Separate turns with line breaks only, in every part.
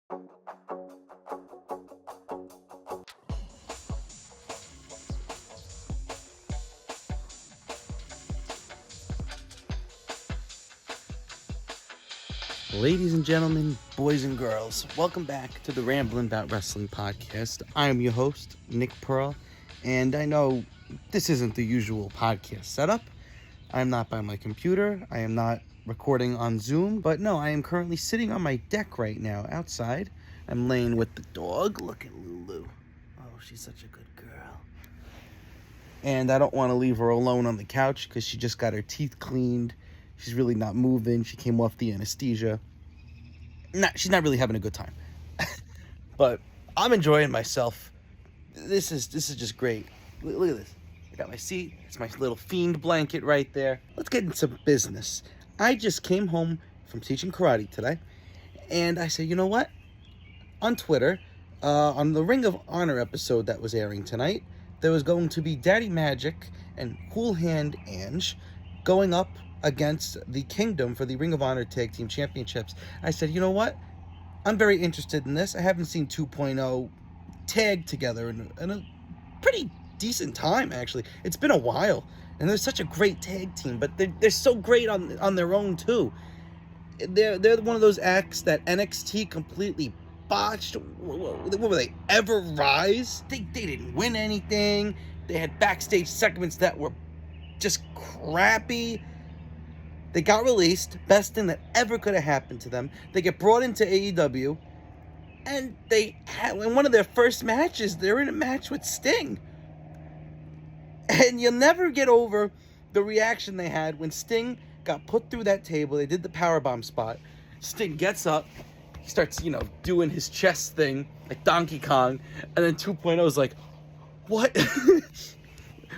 Ladies and gentlemen, boys and girls, welcome back to the Ramblin' About Wrestling podcast. I am your host, Nick Pearl, and I know this isn't the usual podcast setup. I'm not by my computer. I am not recording on Zoom, but no, I am currently sitting on my deck right now outside. I'm laying with the dog. Look at Lulu. Oh, she's such a good girl. And I don't want to leave her alone on the couch because she just got her teeth cleaned. She's really not moving. She came off the anesthesia. She's not really having a good time. But I'm enjoying myself. This is just great. Look at this. I got my seat. It's my little fiend blanket right there. Let's get into business. I just came home from teaching karate today. And I said, you know what? On Twitter, on the Ring of Honor episode that was airing tonight, there was going to be Daddy Magic and Cool Hand Ange going up against the Kingdom for the Ring of Honor Tag Team Championships. I said, you know what? I'm very interested in this. I haven't seen 2.0 tag together in a pretty decent time, actually. It's been a while, and they're such a great tag team, but they're so great on their own, too. They're one of those acts that NXT completely botched. What were they, Ever Rise? They didn't win anything. They had backstage segments that were just crappy. They got released, best thing that ever could have happened to them. They get brought into AEW, and in one of their first matches, they're in a match with Sting. And you'll never get over the reaction they had when Sting got put through that table. They did the powerbomb spot. Sting gets up, he starts, doing his chest thing, like Donkey Kong, and then 2.0 is like, what?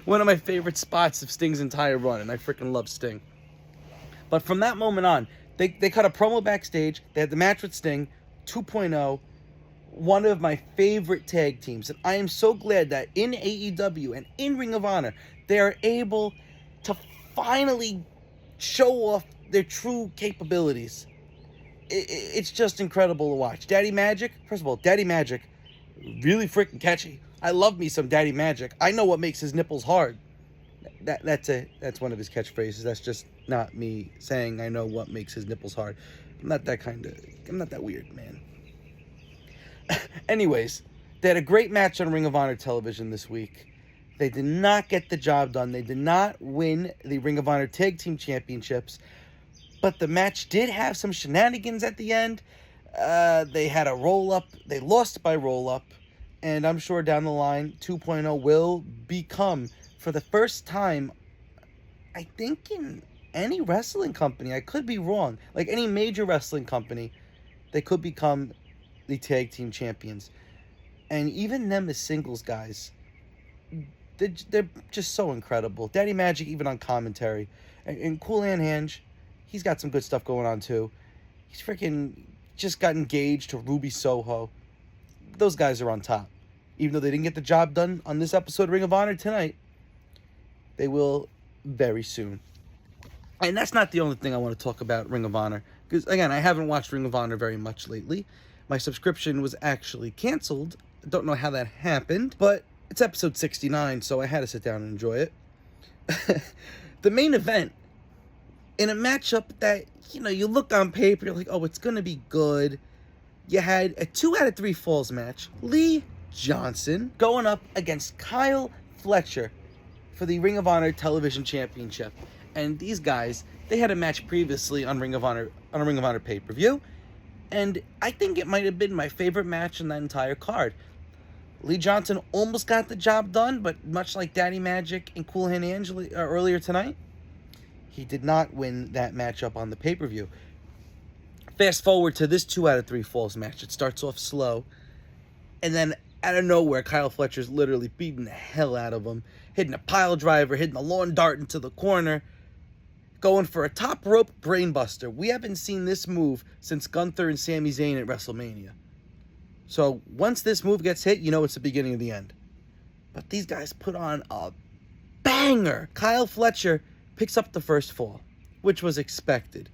One of my favorite spots of Sting's entire run, and I freaking love Sting. But from that moment on, they cut a promo backstage. They had the match with Sting, 2.0, one of my favorite tag teams. And I am so glad that in AEW and in Ring of Honor, they are able to finally show off their true capabilities. It's just incredible to watch. Daddy Magic, first of all, Daddy Magic, really freaking catchy. I love me some Daddy Magic. I know what makes his nipples hard. That's one of his catchphrases. That's just not me saying I know what makes his nipples hard. I'm not that weird, man. Anyways, they had a great match on Ring of Honor television this week. They did not get the job done. They did not win the Ring of Honor Tag Team Championships, but the match did have some shenanigans at the end. They had a roll-up. They lost by roll-up, and I'm sure down the line, 2.0 will become, for the first time, I think in any wrestling company, I could be wrong, like any major wrestling company, they could become the tag team champions. And even them as singles guys, they're just so incredible. Daddy Magic, even on commentary. And Cool Hand Ange, he's got some good stuff going on too. He's freaking just got engaged to Ruby Soho. Those guys are on top. Even though they didn't get the job done on this episode of Ring of Honor tonight, they will very soon. And that's not the only thing I want to talk about Ring of Honor. Because, again, I haven't watched Ring of Honor very much lately. My subscription was actually canceled. I don't know how that happened. But it's episode 69, so I had to sit down and enjoy it. The main event, in a matchup that, you look on paper, you're like, oh, it's going to be good. You had a 2 out of 3 falls match. Lee Johnson going up against Kyle Fletcher for the Ring of Honor Television Championship. And these guys, they had a match previously on Ring of Honor, on a Ring of Honor pay-per-view. And I think it might have been my favorite match in that entire card. Lee Johnson almost got the job done, but much like Daddy Magic and Cool Hand Ange earlier tonight, he did not win that matchup on the pay-per-view. Fast forward to this 2 out of 3 falls match. It starts off slow, and then out of nowhere, Kyle Fletcher's literally beating the hell out of him, hitting a pile driver, hitting a lawn dart into the corner, going for a top rope brainbuster. We haven't seen this move since Gunther and Sami Zayn at WrestleMania. So once this move gets hit, it's the beginning of the end. But these guys put on a banger. Kyle Fletcher picks up the first fall, which was expected.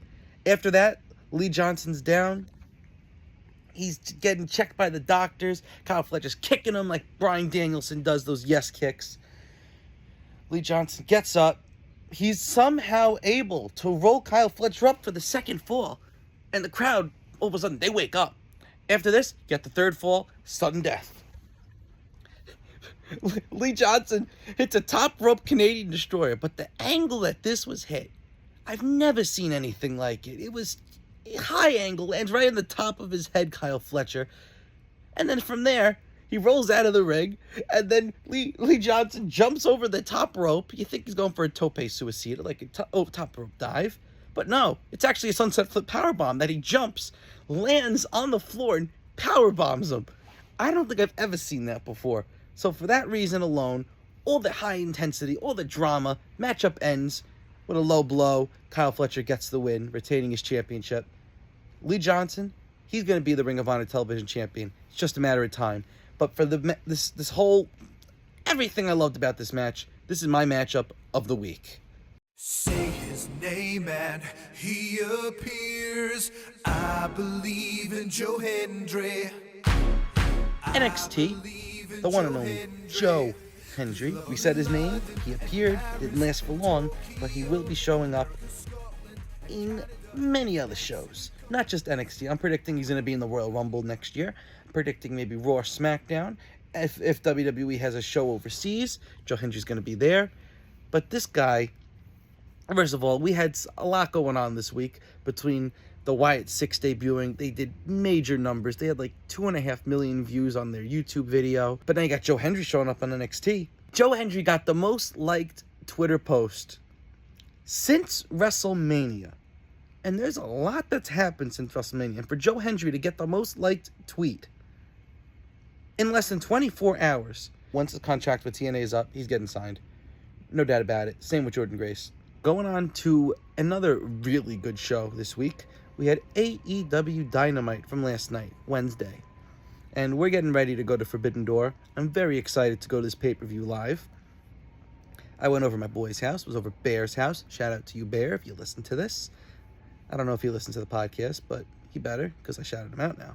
After that, Lee Johnson's down. He's getting checked by the doctors. Kyle Fletcher's kicking him like Bryan Danielson does those yes kicks. Lee Johnson gets up. He's somehow able to roll Kyle Fletcher up for the second fall. And the crowd, all of a sudden, they wake up. After this, get the third fall, sudden death. Lee Johnson hits a top rope Canadian Destroyer, but the angle that this was hit, I've never seen anything like it. It was a high angle, lands right on the top of his head, Kyle Fletcher. And then from there, he rolls out of the ring, and then Lee Johnson jumps over the top rope. You think he's going for a tope suicida, like a top rope dive. But no, it's actually a sunset flip powerbomb that he jumps, lands on the floor, and powerbombs him. I don't think I've ever seen that before. So for that reason alone, all the high intensity, all the drama, matchup ends with a low blow. Kyle Fletcher gets the win, retaining his championship. Lee Johnson, he's going to be the Ring of Honor television champion. It's just a matter of time. But for this whole, everything I loved about this match, this is my matchup of the week.
Say his name and he appears. I believe in JOE HENDRY.
NXT, the one and only JOE HENDRY. We said his name, he appeared, didn't last for long, but he will be showing up in many other shows. Not just NXT. I'm predicting he's going to be in the Royal Rumble next year. I'm predicting maybe Raw or SmackDown. If WWE has a show overseas, JOE HENDRY's going to be there. But this guy, first of all, we had a lot going on this week between the Wyatt 6 debuting. They did major numbers. They had like 2.5 million views on their YouTube video. But now you got JOE HENDRY showing up on NXT. JOE HENDRY got the most liked Twitter post since WrestleMania. And there's a lot that's happened since WrestleMania. And for JOE HENDRY to get the most liked tweet in less than 24 hours, once the contract with TNA is up, he's getting signed. No doubt about it. Same with Jordan Grace. Going on to another really good show this week, we had AEW Dynamite from last night, Wednesday. And we're getting ready to go to Forbidden Door. I'm very excited to go to this pay-per-view live. I went over to my boy's house, was over Bear's house. Shout out to you, Bear, if you listen to this. I don't know if he listens to the podcast, but he better, because I shouted him out now.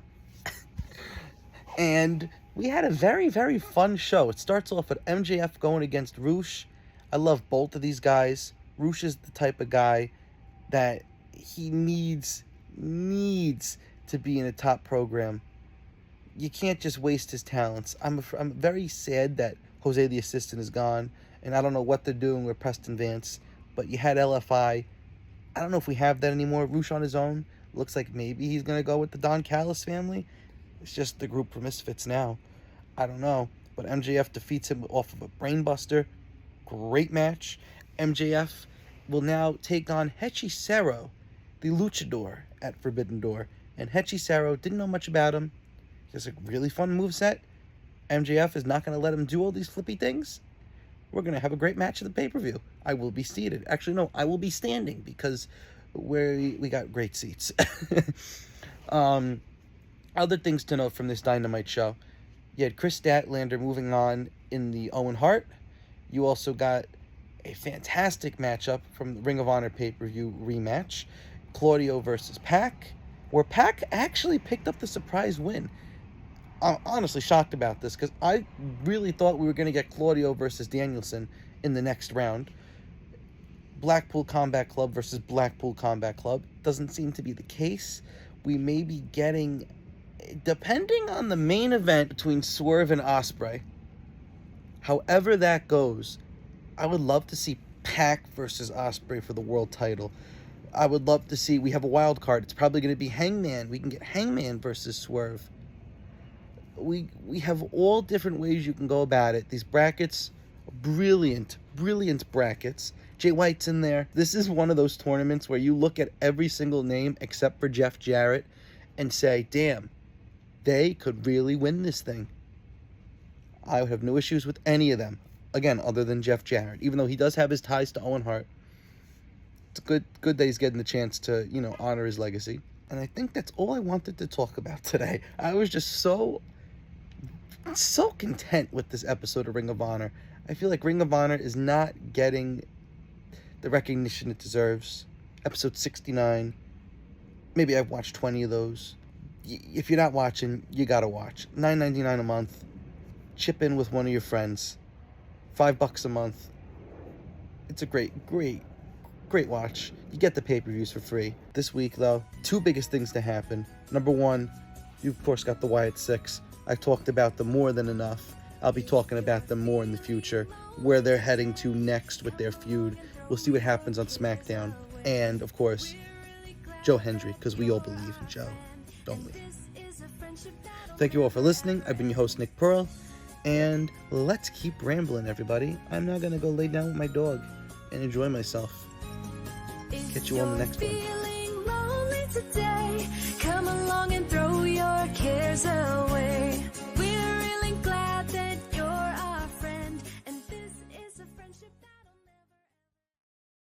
And we had a very, very fun show. It starts off with MJF going against Roosh. I love both of these guys. Roosh is the type of guy that he needs to be in a top program. You can't just waste his talents. I'm very sad that Jose the Assistant is gone, and I don't know what they're doing with Preston Vance, but you had LFI. I don't know if we have that anymore. Roosh on his own. Looks like maybe he's going to go with the Don Callis family. It's just the group for misfits now. I don't know. But MJF defeats him off of a brainbuster. Great match. MJF will now take on Hechicero, the luchador, at Forbidden Door. And Hechicero, didn't know much about him. He has a really fun moveset. MJF is not going to let him do all these flippy things. We're going to have a great match at the pay-per-view. I will be seated. Actually, no, I will be standing because we got great seats. Other things to note from this Dynamite show. You had Chris Statlander moving on in the Owen Hart. You also got a fantastic matchup from the Ring of Honor pay-per-view rematch. Claudio versus Pac, where Pac actually picked up the surprise win. I'm honestly shocked about this because I really thought we were going to get Claudio versus Danielson in the next round. Blackpool Combat Club versus Blackpool Combat Club. Doesn't seem to be the case. We may be getting, depending on the main event between Swerve and Ospreay, however that goes, I would love to see Pac versus Ospreay for the world title. I would love to see, we have a wild card. It's probably going to be Hangman. We can get Hangman versus Swerve. We have all different ways you can go about it. These brackets, brilliant brackets. Jay White's in there. This is one of those tournaments where you look at every single name except for Jeff Jarrett and say, damn, they could really win this thing. I would have no issues with any of them. Again, other than Jeff Jarrett. Even though he does have his ties to Owen Hart. It's good that he's getting the chance to, honor his legacy. And I think that's all I wanted to talk about today. I was just so content with this episode of Ring of Honor. I feel like Ring of Honor is not getting the recognition it deserves. Episode 69. Maybe I've watched 20 of those. if you're not watching, you gotta watch. $9.99 a month. Chip in with one of your friends. $5 a month. It's a great watch. You get the pay-per-views for free. This week, though, two biggest things to happen. Number one, you of course got the Wyatt Six. I've talked about them more than enough. I'll be talking about them more in the future, where they're heading to next with their feud. We'll see what happens on SmackDown. And, of course, Joe Hendry, because we all believe in Joe, don't we? Thank you all for listening. I've been your host, Nick Pearl, and let's keep rambling, everybody. I'm now going to go lay down with my dog and enjoy myself. Catch you on the next one.
Feeling lonely today? Come along and throw your cares away. We